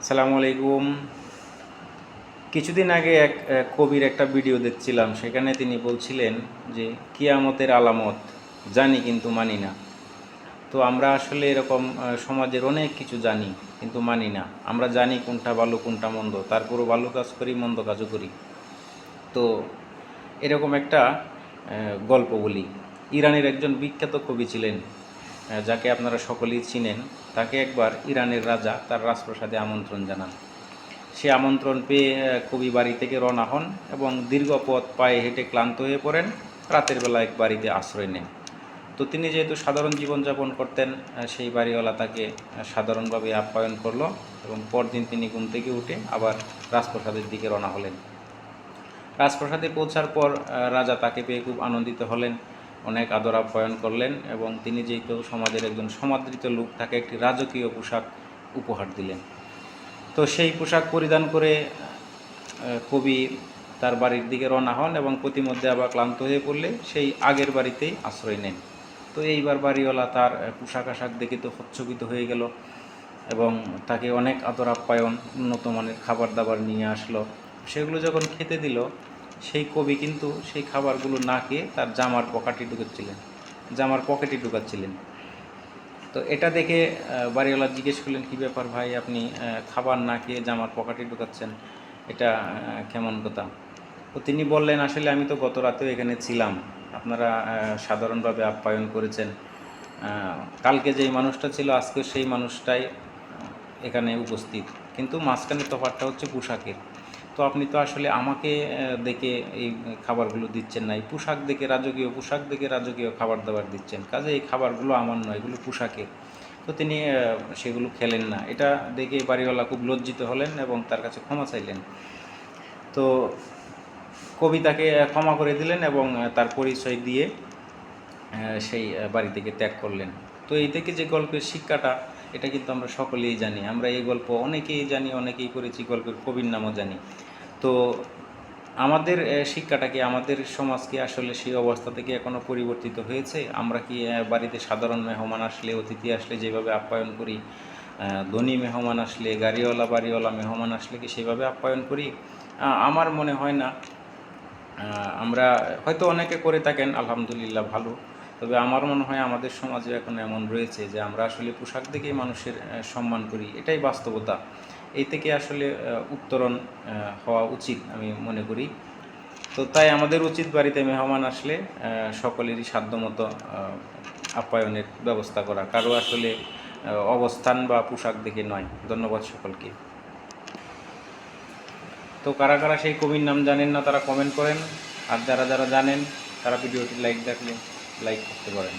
আসসালামু আলাইকুম। কিছুদিন আগে এক কবির একটা ভিডিও দেখছিলাম, সেখানে তিনি বলছিলেন যে কিয়ামতের আলামত জানি কিন্তু মানি না। তো আমরা আসলে এরকম সমাজের অনেক কিছু জানি কিন্তু মানি না। আমরা জানি কোনটা ভালো কোনটা মন্দ, তারপরও ভালো কাজ করি মন্দ কাজও করি। তো এরকম একটা গল্প বলি। ইরানের একজন বিখ্যাত কবি ছিলেন, যাকে আপনারা সকলেই চিনেন। তাকে একবার ইরানের রাজা তার রাজপ্রাসাদে আমন্ত্রণ জানান। সে আমন্ত্রণ পেয়ে কবি বাড়ি থেকে রওনা হন এবং দীর্ঘ পথ পায়ে হেঁটে ক্লান্ত হয়ে পড়েন। রাতের বেলা এক বাড়িতে আশ্রয় নেন। তো তিনি যেহেতু সাধারণ জীবনযাপন করতেন, সেই বাড়িওয়ালা তাকে সাধারণভাবে আপ্যায়ন করলো এবং পরদিন তিনি ঘুম থেকে উঠে আবার রাজপ্রাসাদের দিকে রওনা হলেন। রাজপ্রাসাদে পৌঁছার পর রাজা তাকে পেয়ে খুব আনন্দিত হলেন, অনেক আদর আপ্যায়ন করলেন এবং তিনি যেহেতু সমাজের একজন সমাদৃত লোক, তাকে একটি রাজকীয় পোশাক উপহার দিলেন। তো সেই পোশাক পরিধান করে কবি তার বাড়ির দিকে রওনা হন এবং প্রতিমধ্যে আবার ক্লান্ত হয়ে পড়লে সেই আগের বাড়িতেই আশ্রয় নেন। তো এইবার বাড়িওয়ালা তার পোশাক আশাক দেখে তো হচ্ছকিত হয়ে গেল এবং তাকে অনেক আদর আপ্যায়ন, উন্নত মানের খাবার দাবার নিয়ে আসলো। সেগুলো যখন খেতে দিল, সেই কবি কিন্তু সেই খাবারগুলো না খেয়ে তার জামার পকেটে ঢুকাচ্ছিলেন। তো এটা দেখে বাড়িওয়ালা জিজ্ঞেস করলেন, কী ব্যাপার ভাই, আপনি খাবার না খেয়ে জামার পকেটে ঢুকাচ্ছেন, এটা কেমন কথা? তো তিনি বললেন, আসলে আমি তো গত রাতেও এখানে ছিলাম, আপনারা সাধারণভাবে আপ্যায়ন করেছেন। কালকে যেই মানুষটা ছিল আজকে সেই মানুষটাই এখানে উপস্থিত, কিন্তু মাঝখানে তফাৎটা হচ্ছে পোশাকের। তো আপনি তো আসলে আমাকে দেখে এই খাবারগুলো দিচ্ছেন না, এই রাজকীয় পোশাক দেখে রাজকীয় খাবার দাবার দিচ্ছেন, কাজে এই খাবারগুলো আমার নয়, এগুলো পোশাকের। তো তিনি সেগুলো খেলেন না। এটা দেখে বাড়িওয়ালা খুব লজ্জিত হলেন এবং তার কাছে ক্ষমা চাইলেন। তো কবি তাকে ক্ষমা করে দিলেন এবং তার পরিচয় দিয়ে সেই বাড়ি থেকে ত্যাগ করলেন। তো এই থেকে যে গল্পের শিক্ষাটা, এটা কিন্তু আমরা সকলেই জানি। আমরা এই গল্প অনেকেই জানি, অনেকেই করেছি, গল্পের কবির নামও জানি। তো আমাদের শিক্ষাটা কি, আমাদের সমাজ কি আসলে সেই অবস্থা থেকে এখনও পরিবর্তিত হয়েছে? আমরা কি বাড়িতে সাধারণ মেহমান আসলে, অতিথি আসলে যেভাবে আপ্যায়ন করি, ধনী মেহমান আসলে, গাড়িওয়ালা বাড়িওয়ালা মেহমান আসলে কি সেভাবে আপ্যায়ন করি? আমার মনে হয় না। আমরা হয়তো অনেকে করে থাকেন, আলহামদুলিল্লাহ, ভালো। তবে আমার মনে হয় আমাদের সমাজে এখন এমন রয়েছে যে আমরা আসলে পোশাক দেখেই মানুষের সম্মান করি, এটাই বাস্তবতা। এই থেকে আসলে উত্তরণ হওয়া উচিত আমি মনে করি। তো তাই আমাদের উচিত বাড়িতে মেহমান আসলে সকলেরই সাধ্যমতো আপ্যায়নের ব্যবস্থা করা, কারো আসলে অবস্থান বা পোশাক দেখে নয়। ধন্যবাদ সকলকে। তো কারা কারা সেই কবির নাম জানেন না তারা কমেন্ট করেন, আর যারা যারা জানেন তারা ভিডিওটি লাইক করতে পারেন।